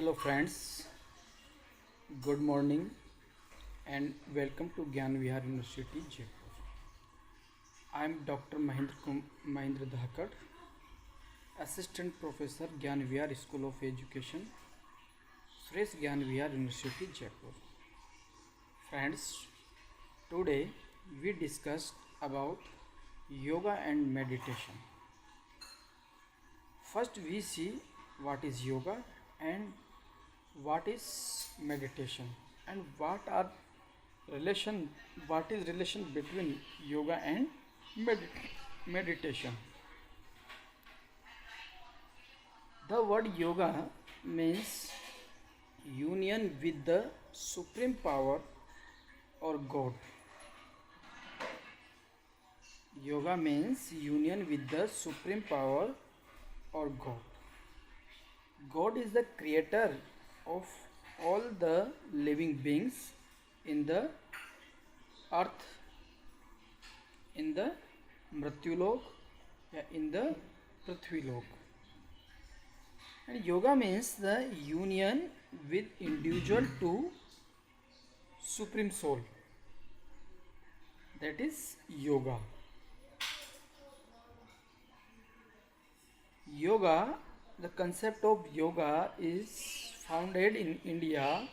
Hello friends, good morning and welcome to Gyan Vihar University Jaipur. I am Dr. Mahindra Dhakad, Assistant Professor Gyan Vihar School of Education, Fresh Gyan Vihar University Jaipur. Friends, today we discussed about yoga and meditation. First we see what is yoga and what is meditation and what is relation between yoga and meditation. The word yoga means union with the supreme power or god. Yoga means union with the supreme power or god. God is the creator of all the living beings in the earth, in the Mrityulok, in the Prithvilok. And yoga means the union with individual to supreme soul. That is yoga. Yoga, the concept of yoga is founded in India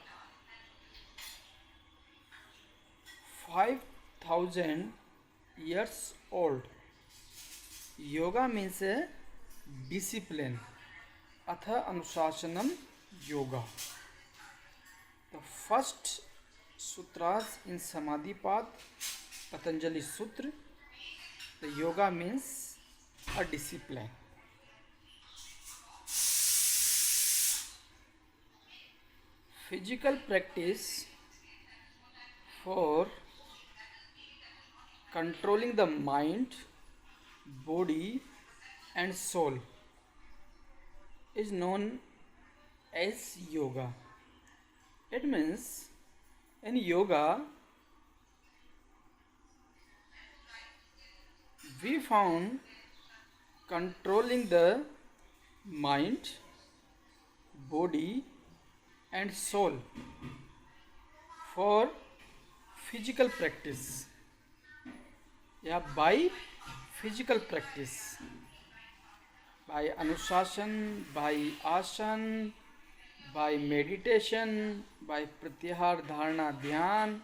5000 years old. Yoga means a discipline. Atha Anushasanam Yoga. The first sutras in Samadhipad, Patanjali Sutra, the yoga means a discipline. Physical practice for controlling the mind, body and soul is known as yoga. It means in yoga we found controlling the mind, body and soul for physical practice. By physical practice, by Anushasan, by Asan, by meditation, by Pratyahar Dharana Dhyan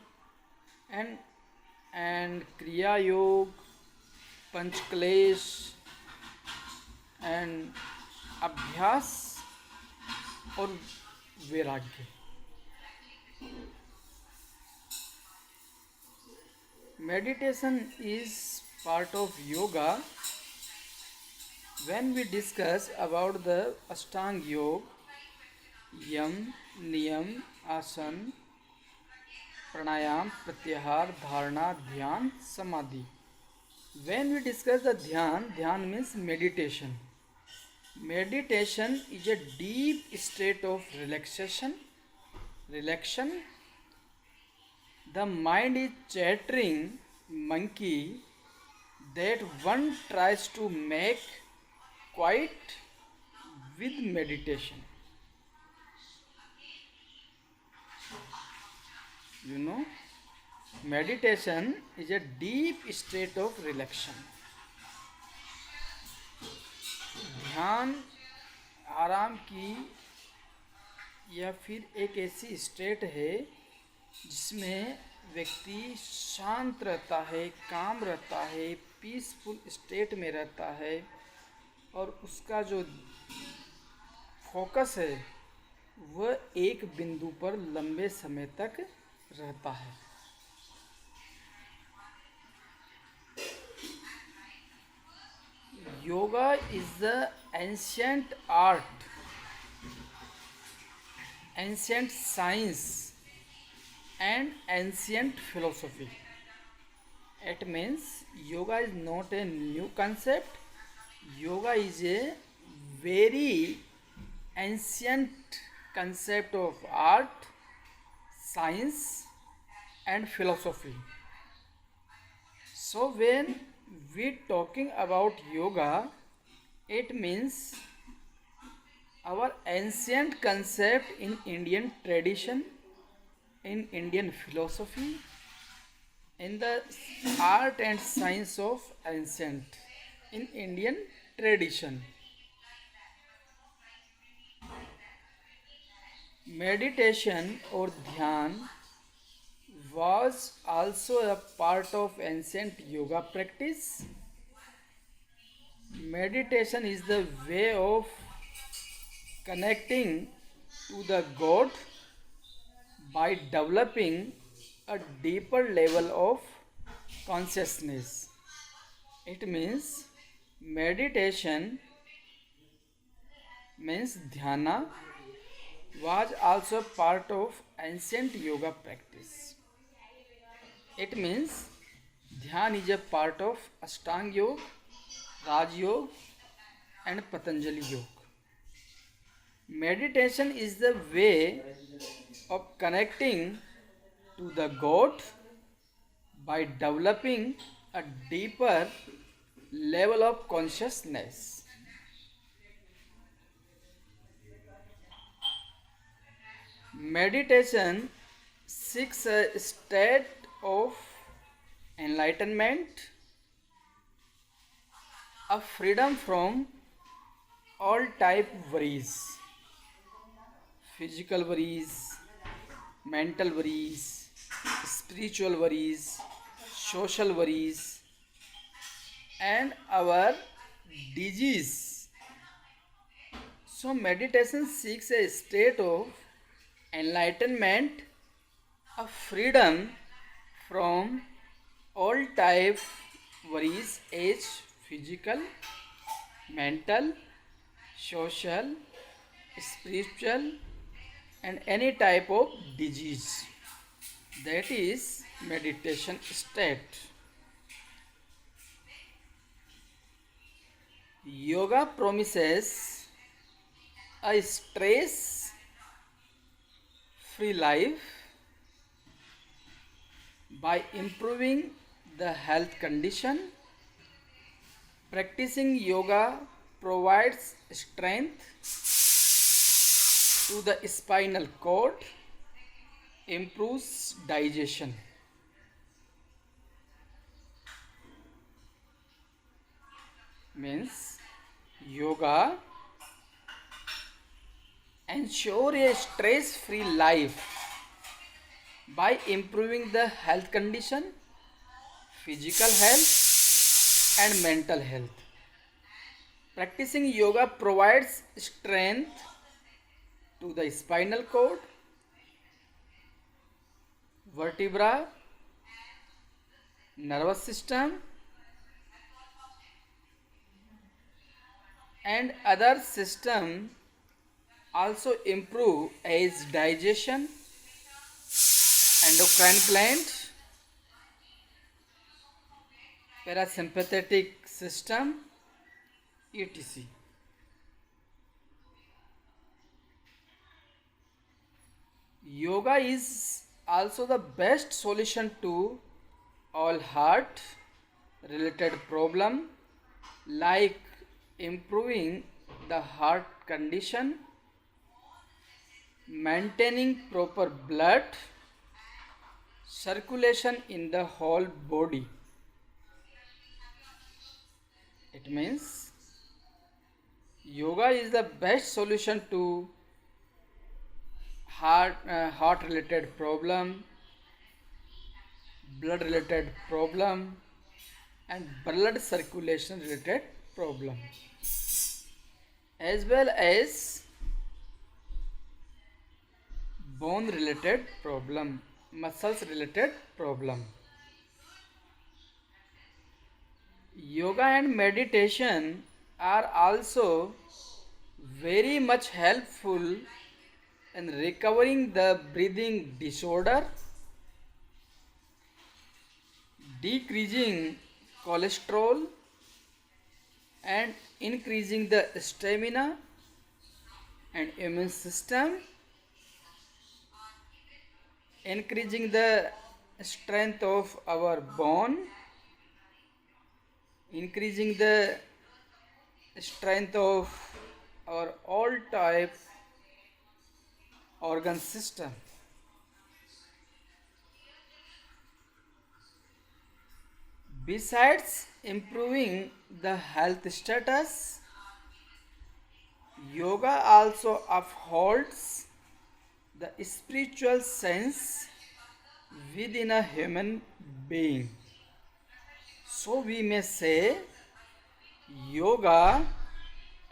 and Kriya Yoga, Panchklesh and Abhyas or Vairagya. Meditation is part of yoga. When we discuss about the Ashtanga Yoga, Yam, Niyam, Asan, Pranayam, Pratyahar, Dharana, Dhyan, Samadhi. When we discuss the Dhyan means meditation. Meditation is a deep state of relaxation. The mind is chattering monkey that one tries to make quiet with meditation. Meditation is a deep state of relaxation. ध्यान आराम की या फिर एक ऐसी state है जिसमें व्यक्ति शांत रहता है, काम रहता है, पीसफुल स्टेट में रहता है और उसका जो फोकस है वह एक बिंदु पर लंबे समय तक रहता है. Yoga is the ancient art, ancient science and ancient philosophy. It means yoga is not a new concept. Yoga is a very ancient concept of art, science and philosophy. So when we talking about yoga, it means our ancient concept in Indian tradition, in Indian philosophy, in the art and science of ancient, in Indian tradition. Meditation or dhyan was also a part of ancient yoga practice. Meditation is the way of connecting to the God by developing a deeper level of consciousness. It means meditation means dhyana was also part of ancient yoga practice. It means dhyan is a part of Ashtanga Yoga, Raj Yoga and Patanjali Yoga. Meditation is the way of connecting to the God by developing a deeper level of consciousness. Meditation seeks a state of enlightenment, a freedom from all type worries, physical worries, mental worries, spiritual worries, social worries, and our disease. So meditation seeks a state of enlightenment, a freedom from all type worries, age, physical, mental, social, spiritual, and any type of disease. That is meditation state. Yoga promises a stress free life by improving the health condition. Practicing yoga provides strength to the spinal cord, improves digestion. Means yoga ensure a stress-free life by improving the health condition, physical health and mental health. Practicing yoga provides strength to the spinal cord, vertebra, nervous system and other system, also improve as digestion, endocrine gland, parasympathetic system, etc. Yoga is also the best solution to all heart related problem like improving the heart condition, maintaining proper blood circulation in the whole body. It means yoga is the best solution to heart related problem, blood related problem and blood circulation related problem, as well as bone related problem, muscles related problem. Yoga and meditation are also very much helpful in recovering the breathing disorder, decreasing cholesterol and increasing the stamina and immune system, increasing the strength of our bone, increasing the strength of our all type organ system. Besides improving the health status, yoga also upholds the spiritual sense within a human being. So we may say yoga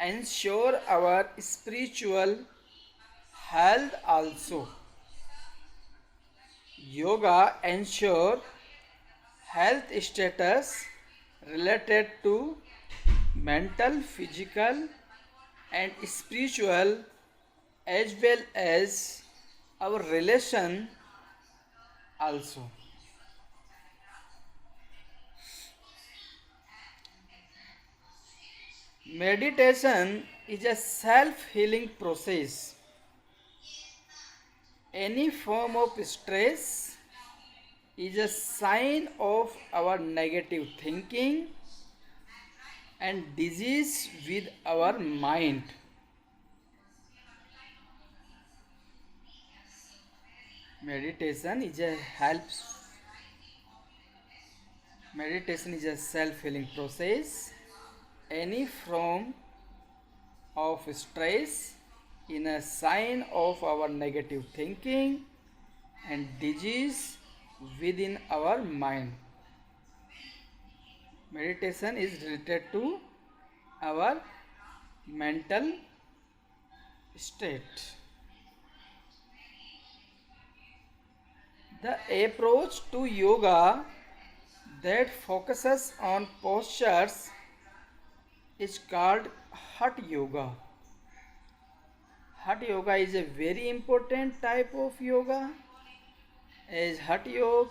ensure our spiritual health also. Yoga ensure health status related to mental, physical and spiritual as well as our relation also. Meditation is a self-healing process. Any form of stress is a sign of our negative thinking and disease with our mind. Meditation is a helps Meditation is a self-healing process. Any form of stress in a sign of our negative thinking and disease within our mind. Meditation is related to our mental state. The approach to yoga that focuses on postures is called Hatha Yoga. Hatha Yoga is a very important type of yoga as Hatha Yoga,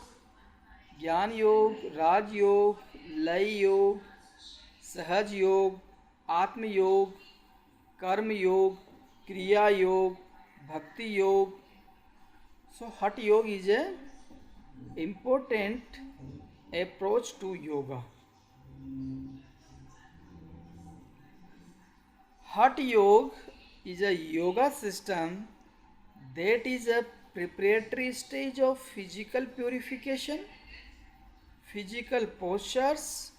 Jnana Yoga, Raj Yoga, Lay Yoga, Sahaj Yoga, Atma Yoga, Karma Yoga, Kriya Yoga, Bhakti Yoga. So Hatha Yoga is a important approach to yoga. Hatha Yoga is a yoga system that is a preparatory stage of physical purification, physical postures,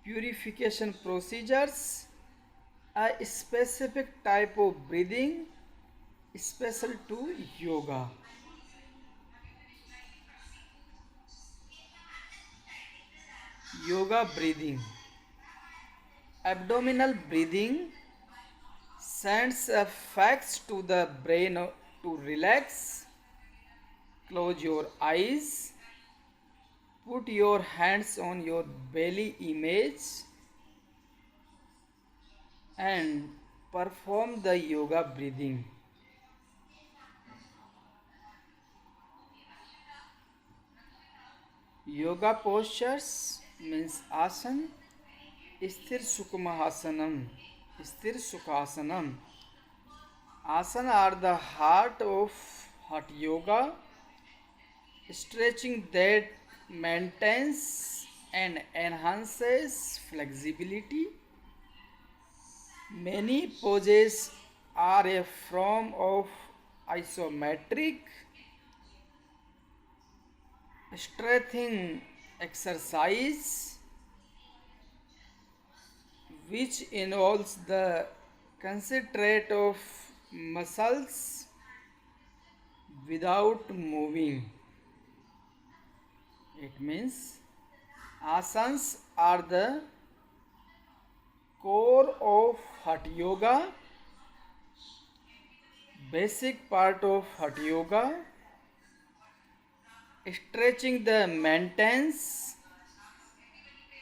purification procedures, a specific type of breathing special to yoga. Yoga breathing. Abdominal breathing sends a fax to the brain to relax. Close your eyes. Put your hands on your belly image and perform the yoga breathing. Yoga postures means asana, sthir sukmahasanam, sthir sukhasanam. Asana are the heart of Hatha Yoga, stretching that maintains and enhances flexibility. Many poses are a form of isometric stretching exercise which involves the concentrate of muscles without moving. It means asanas are the core of Hatha Yoga, basic part of Hatha Yoga, stretching the maintains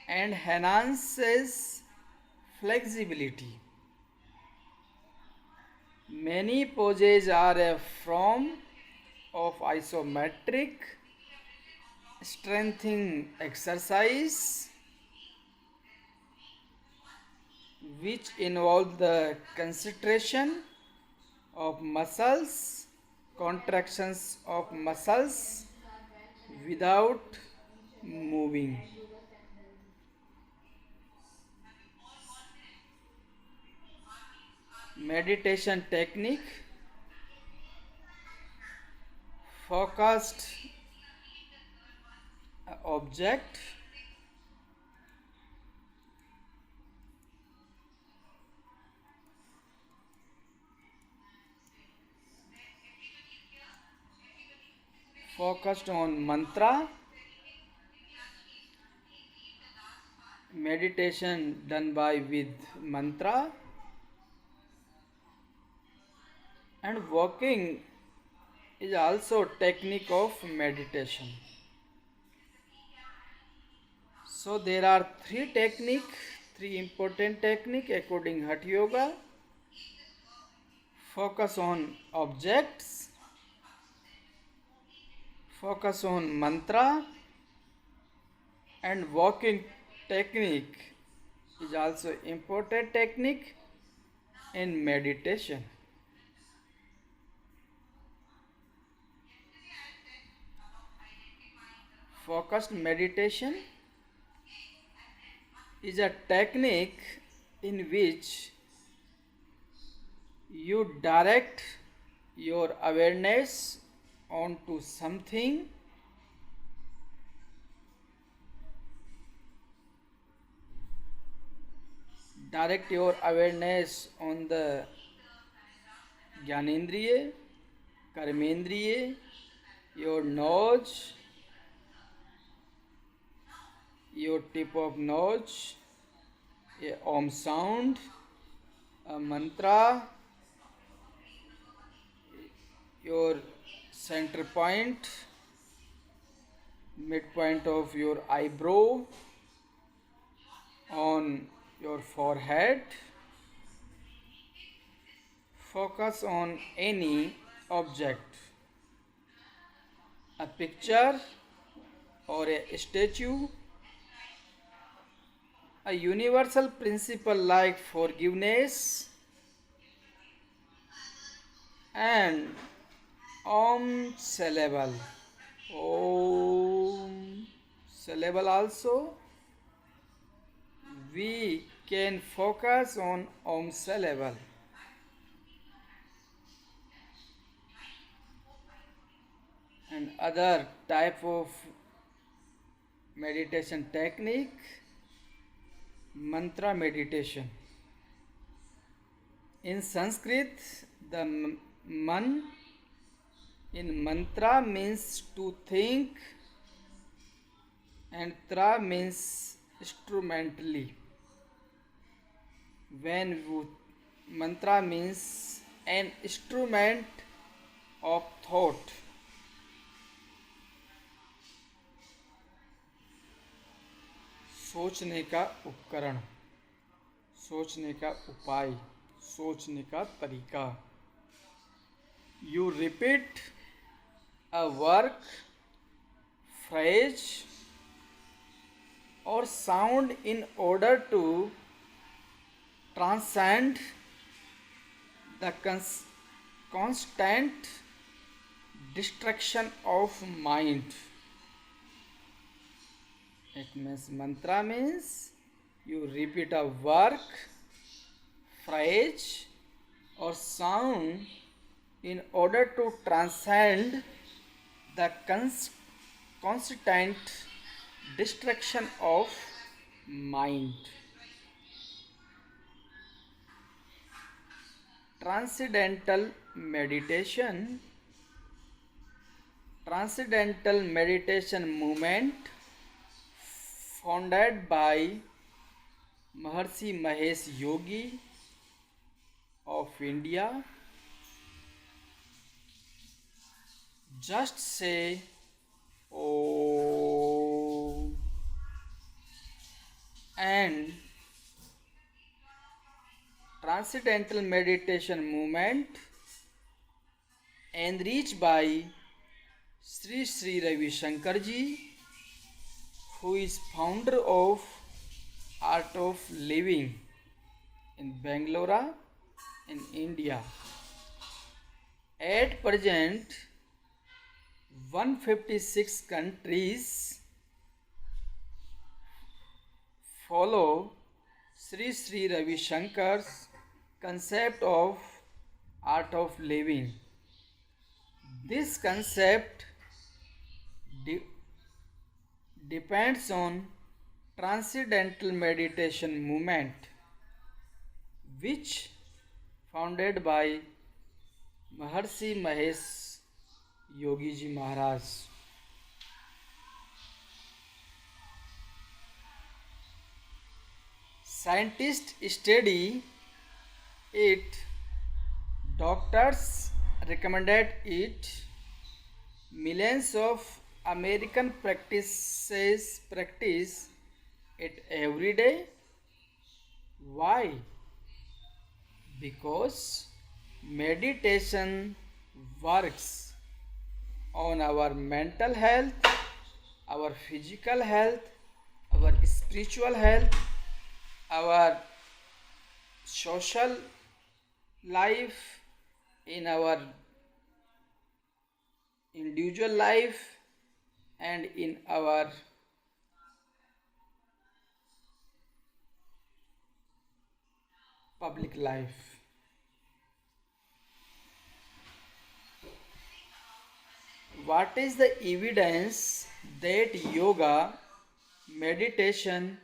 and enhances flexibility. Many poses are a form of isometric strengthening exercise which involve the concentration of muscles, contractions of muscles without moving. meditation technique focused object focused on mantra, meditation done by with mantra, and walking is also technique of meditation. So there are three important technique according Hatha Yoga. Focus on objects, focus on mantra, and walking technique is also important technique in meditation. Focused meditation is a technique in which you direct your awareness onto something direct your awareness on the Gyanendriya, Karmendriya, your nose, your tip of nose, a Om sound, a mantra, your center point, midpoint of your eyebrow, on your forehead. Focus on any object, a picture or a statue, a universal principle like forgiveness, and Om syllable. Om syllable also. We can focus on Om syllable. And other type of meditation technique, mantra meditation. In Sanskrit, the man in mantra means to think and tra means instrumentally. When mantra means an instrument of thought. सोचने का उपकरण, सोचने का उपाय, सोचने का तरीका. You repeat a work, phrase or sound in order to transcend the constant distraction of mind. It means mantra means you repeat a work, phrase or sound in order to transcend the constant distraction of mind. Transcendental meditation movement founded by Maharshi Mahesh Yogi of India. Just say Om and Transcendental meditation movement enriched by Sri Sri Ravi Shankar ji, who is founder of Art of Living in Bangalore in India. At present, 156 countries follow Sri Sri Ravi Shankar's concept of art of living. This concept de- depends on transcendental meditation movement, which founded by Maharshi Mahesh Yogi Ji Maharaj. Scientists study it, doctors recommended it, millions of American practice it every day. Why? Because meditation works on our mental health, our physical health, our spiritual health, our social life, in our individual life, and in our public life. What is the evidence that yoga, meditation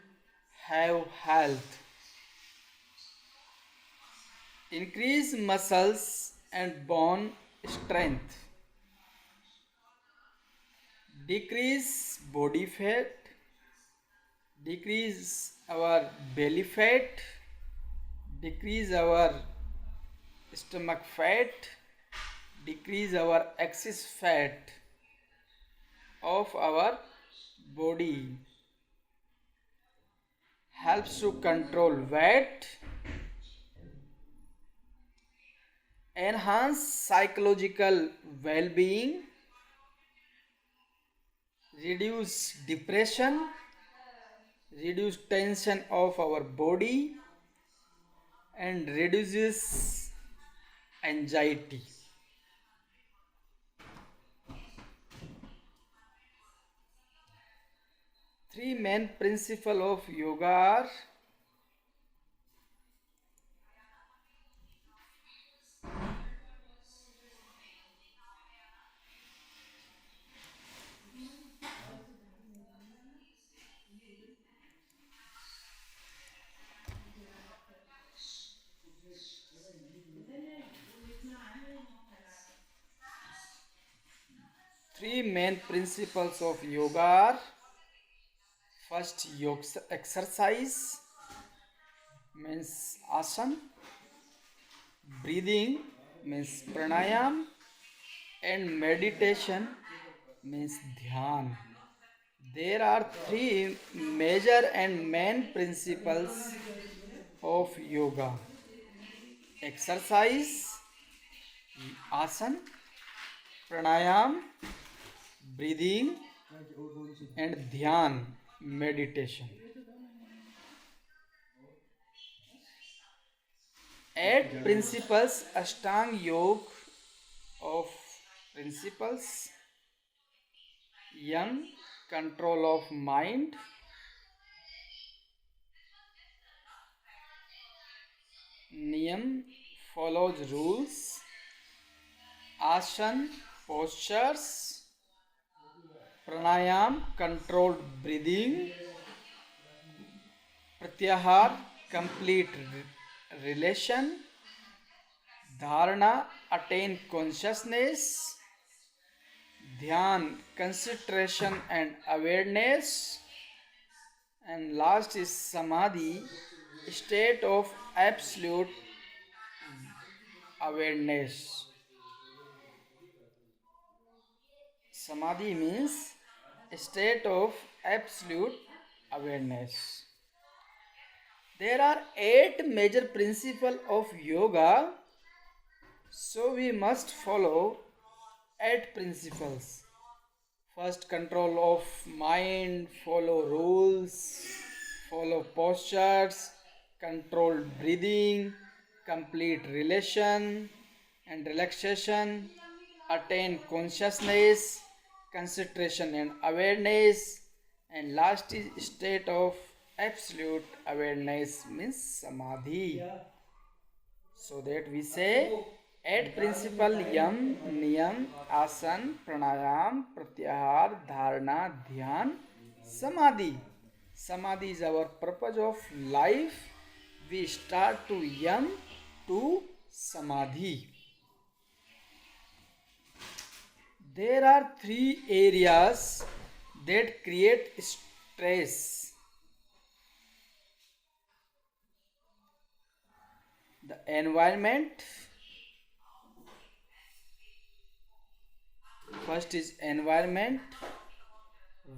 have health? Increase muscles and bone strength, decrease body fat, decrease our belly fat, decrease our stomach fat, decrease our excess fat of our body, helps to control weight, enhance psychological well-being, reduce depression, reduce tension of our body, and reduces anxiety. Three main principles of yoga are: three main principles of yoga are: first, yoga exercise means asana, breathing means pranayam, and meditation means dhyan. There are three major and main principles of yoga: exercise, asana, pranayam, breathing, and dhyan, meditation. Eight principles Ashtanga Yoga of principles: Yam, control of mind; Niyam, follows rules; Asana, postures; Pranayam, controlled breathing; Pratyahar, complete relation; Dharana, attain consciousness; Dhyan, concentration and awareness; and last is Samadhi, state of absolute awareness. Samadhi means a state of absolute awareness. There are 8 major principles of yoga, so we must follow 8 principles. First, control of mind, follow rules, follow postures, controlled breathing, complete relation and relaxation, attain consciousness, concentration and awareness, and last is state of absolute awareness means samadhi. So that we say 8 principle yam, niyam, asan, pranayam, pratyahar, dharana, dhyan, samadhi. Samadhi is our purpose of life. We start to yam to samadhi. There are 3 areas that create stress. The environment. First is environment,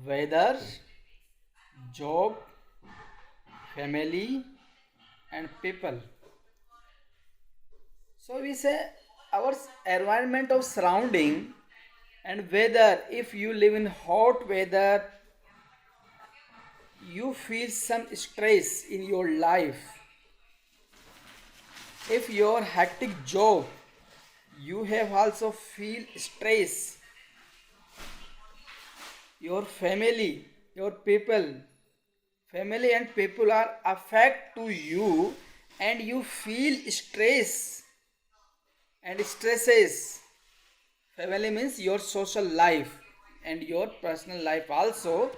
weather, job, family, and people. So we say our environment of surrounding and weather. If you live in hot weather, you feel some stress in your life. If your hectic job, you have also feel stress. Your family, your people, family and people are affect to you and you feel stress and stresses. Family means your social life and your personal life also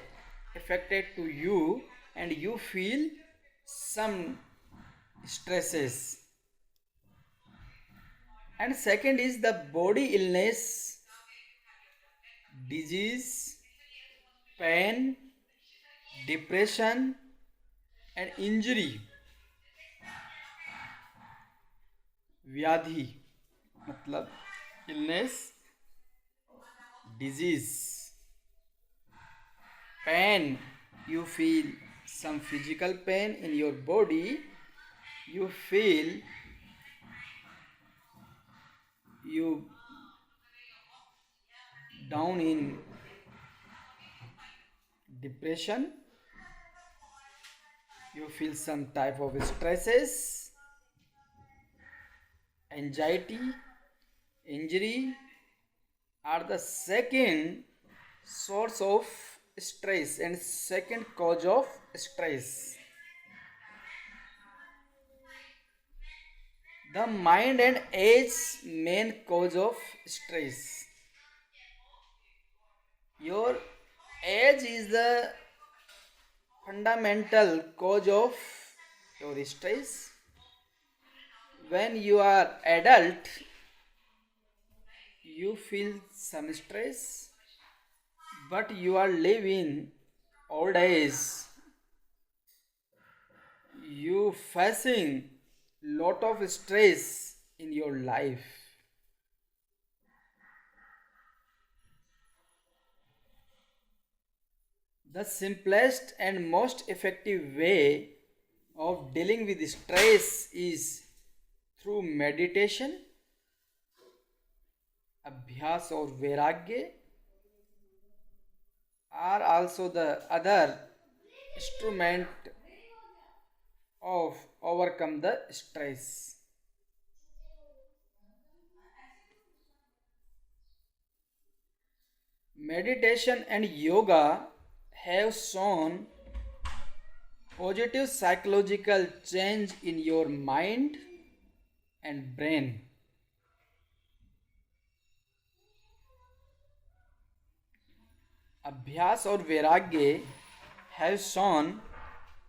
affected to you and you feel some stresses. And second is the body illness, disease, pain, depression and injury. व्याधि मतलब illness, disease, pain, you feel some physical pain in your body, you feel you down in depression, you feel some type of stresses, anxiety, injury are the second source of stress and second cause of stress. The mind and age main cause of stress. Your age is the fundamental cause of your stress. When you are adult, you feel some stress, but you are living old age, you facing lot of stress in your life. The simplest and most effective way of dealing with stress is through meditation, abhyas or vairagya are also the other instrument of overcome the stress. Meditation and yoga have shown positive psychological change in your mind and brain. Abhyas or vairagya have shown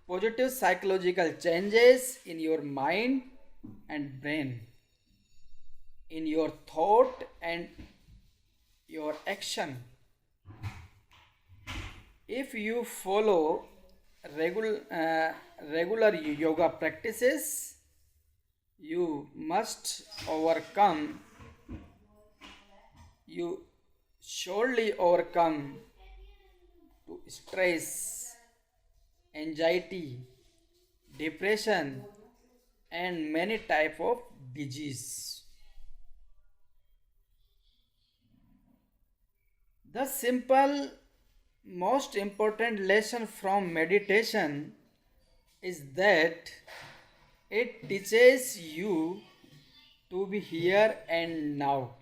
positive psychological changes in your mind and brain, in your thought and your action. If you follow regular yoga practices, you must overcome, you surely overcome to stress, anxiety, depression and many type of disease. The simple most important lesson from meditation is that it teaches you to be here and now.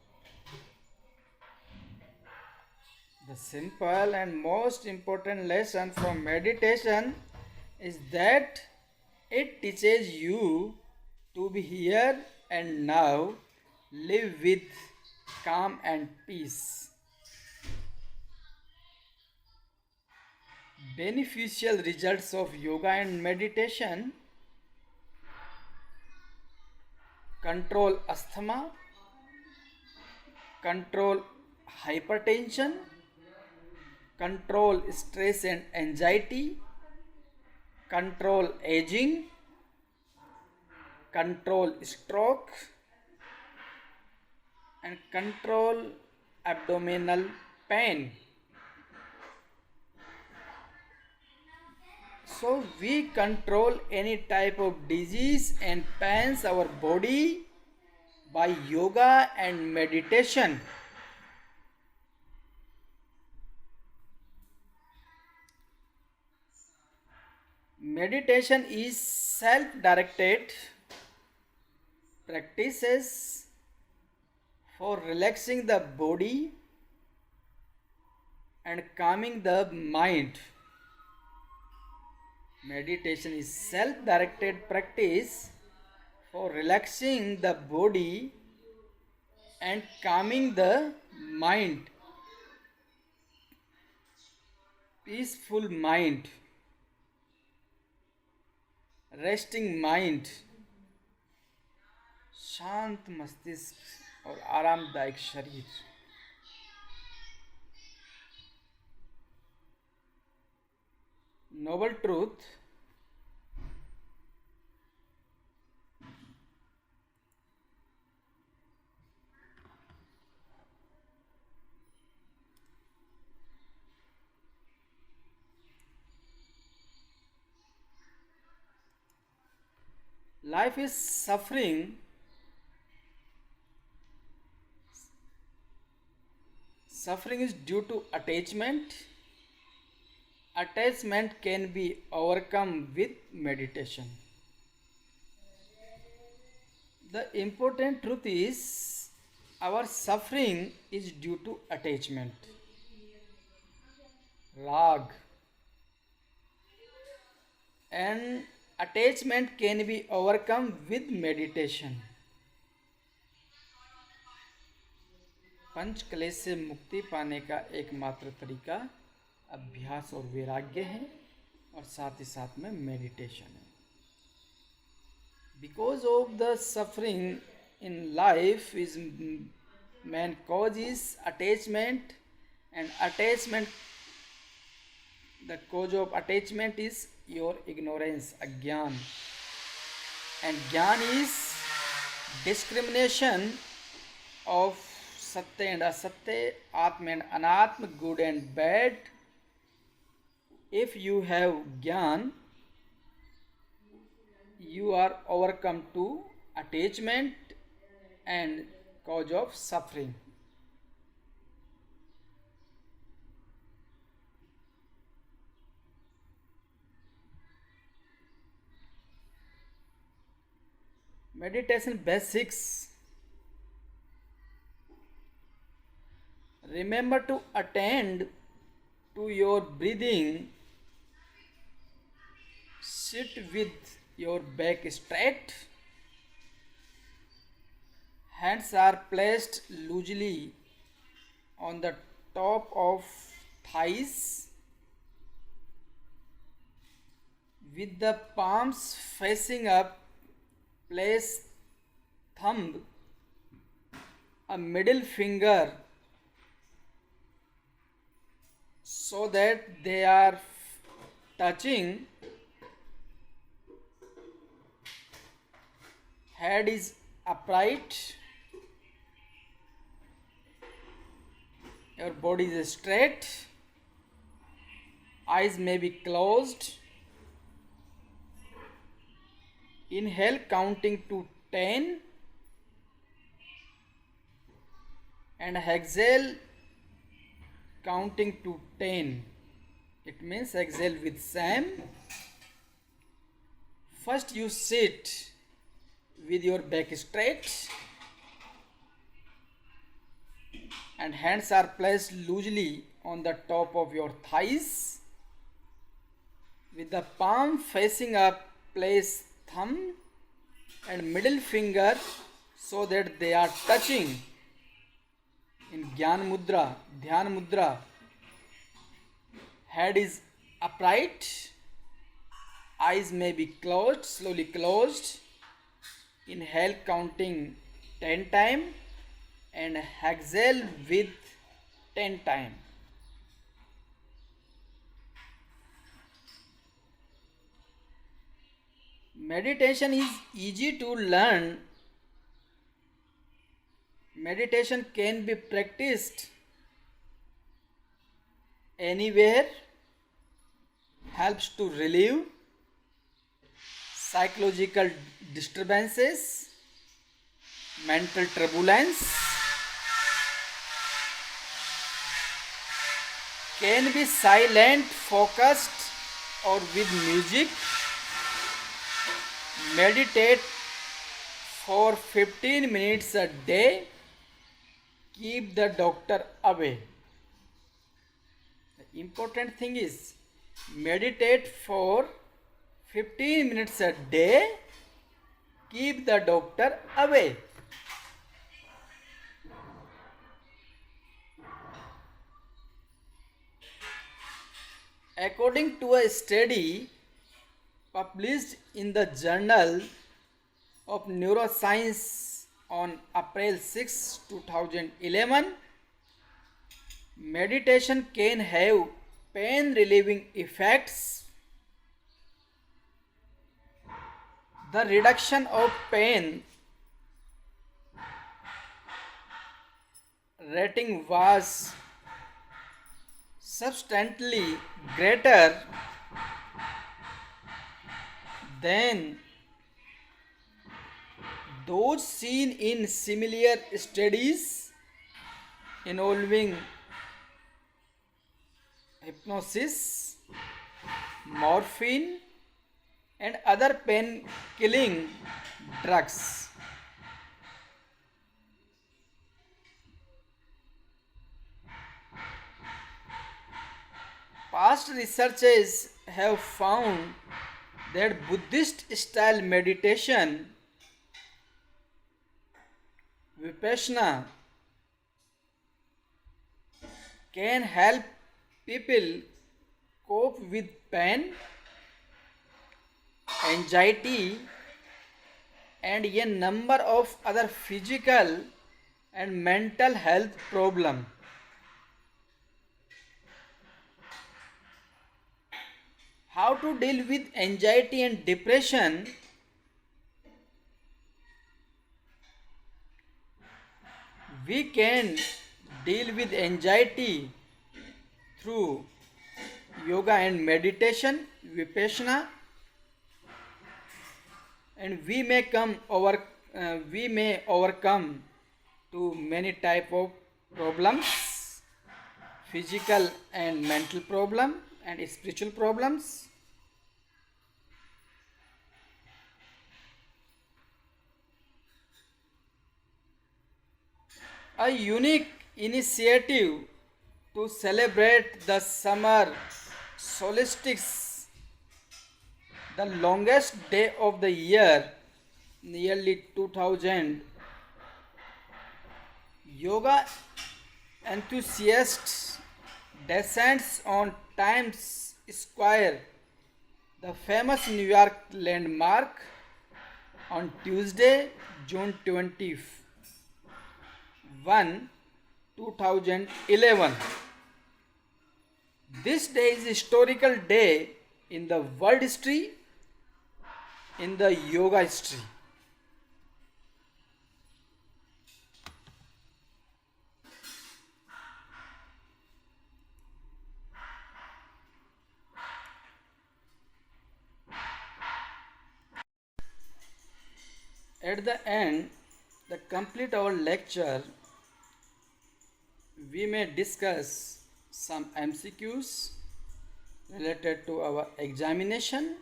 The simple and most important lesson from meditation is that it teaches you to be here and now live with calm and peace. Beneficial results of yoga and meditation: control asthma, control hypertension, control stress and anxiety, control aging, control stroke, and control abdominal pain. So we control any type of disease and pains our body by yoga and meditation. Meditation is self-directed practices for relaxing the body and calming the mind. Meditation is self-directed practice for relaxing the body and calming the mind. Peaceful mind, resting mind, शांत मस्तिष्क और आरामदायक शरीर. Noble truth: life is suffering. Suffering is due to attachment. Attachment can be overcome with meditation. The important truth is our suffering is due to attachment. Rag. And attachment can be overcome with meditation. पंच क्लेश से मुक्ति पाने का एकमात्र तरीका अभ्यास और वैराग्य है और साथ ही साथ में मेडिटेशन है. Because of the suffering in life is main cause is attachment, and attachment, the cause of attachment is your ignorance, agyan, and gyan is discrimination of satya and asatya, atma and anatma, good and bad. If you have gyan, you are overcome to attachment and cause of suffering. Meditation basics: remember to attend to your breathing. Sit with your back straight. Hands are placed loosely on the top of thighs with the palms facing up. Place thumb, a middle finger, so that they are touching. Head is upright. Your body is straight. Eyes may be closed. Inhale, counting to 10, and exhale, counting to 10. It means exhale with same. First you sit with your back straight and hands are placed loosely on the top of your thighs. With the palm facing up, place thumb and middle finger so that they are touching. In Gyan Mudra, Dhyan Mudra, head is upright, eyes may be closed, slowly closed. Inhale counting 10 times and exhale with 10 times. Meditation is easy to learn. Meditation can be practiced anywhere, helps to relieve psychological disturbances, mental turbulence, can be silent, focused, or with music. Meditate for 15 minutes a day. Keep the doctor away. The important thing is meditate for 15 minutes a day. Keep the doctor away. According to a study published in the Journal of Neuroscience on April 6, 2011, meditation can have pain relieving effects. The reduction of pain rating was substantially greater than those seen in similar studies involving hypnosis, morphine, and other pain-killing drugs. Past researches have found that Buddhist style meditation, Vipassana, can help people cope with pain, anxiety, and a number of other physical and mental health problems. How to deal with anxiety and depression? We can deal with anxiety through yoga and meditation, Vipassana, and we may overcome to many type of problems, physical and mental problem and spiritual problems. A unique initiative to celebrate the summer solstice, the longest day of the year, nearly 2000 yoga enthusiasts descends on Times Square, the famous New York landmark, on Tuesday, June 21, 2011. This day is a historical day in the world history, in the yoga history. At the end, to complete our lecture, we may discuss some MCQs related to our examination.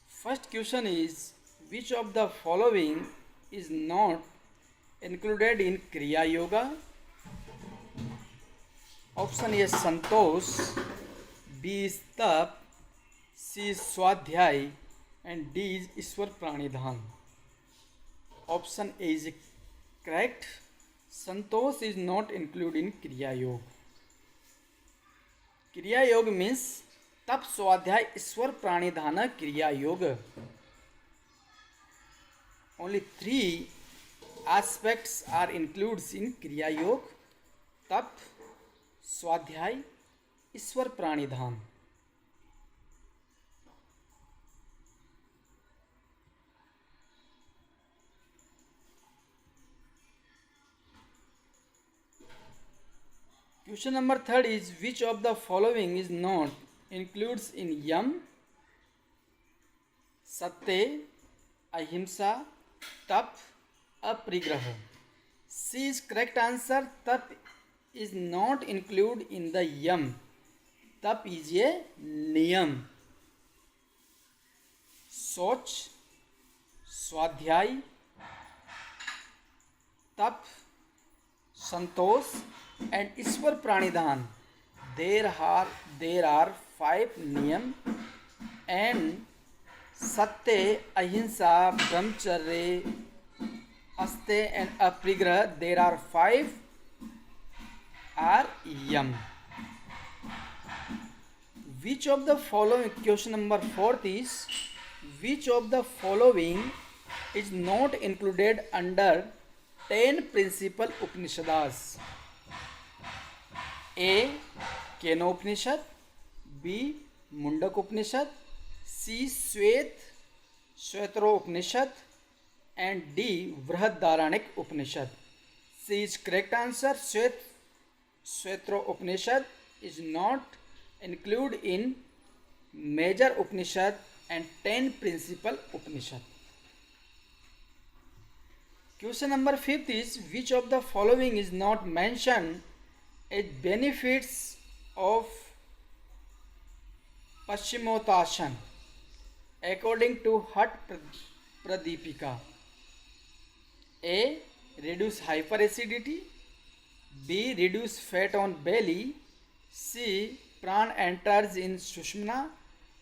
First question is, which of the following is not included in Kriya Yoga? Option A is Santosh, B is Tap, C is Swadhyay, and D is Ishwar Pranidhan. Option A is correct. Santosh is not included in Kriya Yoga. Kriya Yoga means तप स्वाध्याय ईश्वर प्राणिधान क्रिया योग. Only 3 aspects are included in Kriya Yoga: तप, स्वाध्याय, ईश्वर प्राणिधान. Question number 3 is which of the following is not includes in yam? Satya, ahimsa, tap, aparigraha. C is correct answer. Tap is not included in the yam. Tap is a niyam. Soch, swadhyay, tap, santosh and Ishwar Pranidhan. There are 5 niyam, and Satya, Ahimsa, Brahmacharya, Aste and Aparigraha. There are 5 are yam. Which of the following, question number 4 is which of the following is not included under 10 principal Upanishads? A. Kenopanishad, B. Mundak Upanishad, C. Shvetro Upanishad, and D. Vrihadaranik Upanishad. C is correct answer. Shvetro Upanishad is not included in major Upanishad and 10 principal Upanishad. Question number 5 is which of the following is not mentioned as benefits of Paschimottanasana according to Bhatt Pradipika? A. Reduce hyperacidity, B. Reduce fat on belly, C. Pran enters in Sushumna,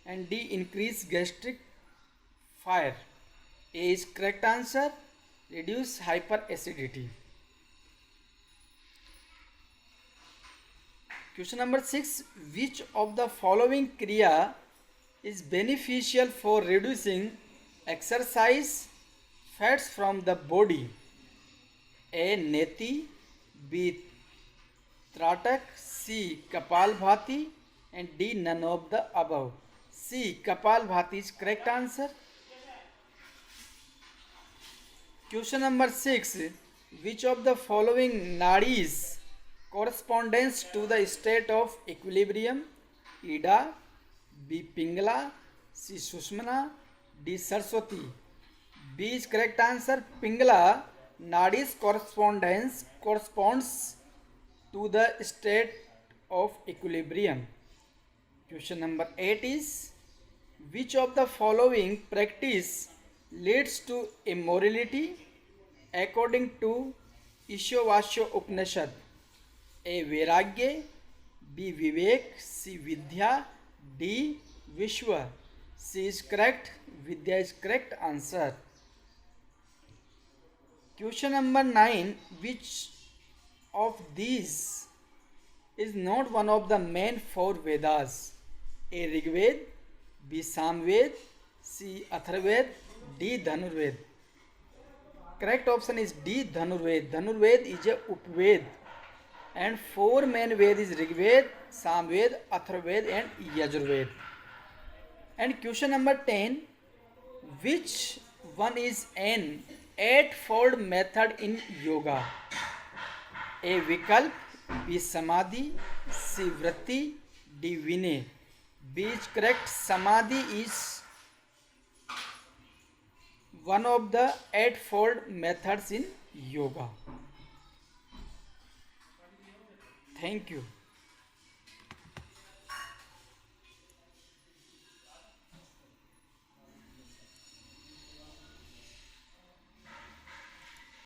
and D. Increase gastric fire. A is correct answer. Reduce hyperacidity. Question number 6. Which of the following kriya is beneficial for reducing exercise fats from the body? A. Neti, B. Tratak, C. Kapalbhati, and D. None of the above. C. Kapalbhati is correct answer. Question number 6. Which of the following nadis corresponds to the state of equilibrium? Ida, B. Pingala, C. Sushmana, D. Saraswati. B is correct answer. Pingala nadis corresponds to the state of equilibrium. Question number 8 is which of the following practice leads to immorality according to Ishavasya Upanishad? A. Vairagya, B. Vivek, C. Vidya, D. Vishwa. C is correct. Vidya is correct answer. Question number 9. Which of these is not one of the main 4 Vedas? A. Rigved, B. Samved, C. Atharvaved, D. Dhanurved. Correct option is D. Dhanurved. Dhanurved is a Upved, and 4 main Ved is Rigved, Samved, Atharvaved and Yajurved. And question number 10. Which one is an 8-fold method in yoga? A. Vikalp, B. Samadhi, C. Vritti, D. Vinay. B is correct. Samadhi is one of the 8-fold methods in yoga. Thank you.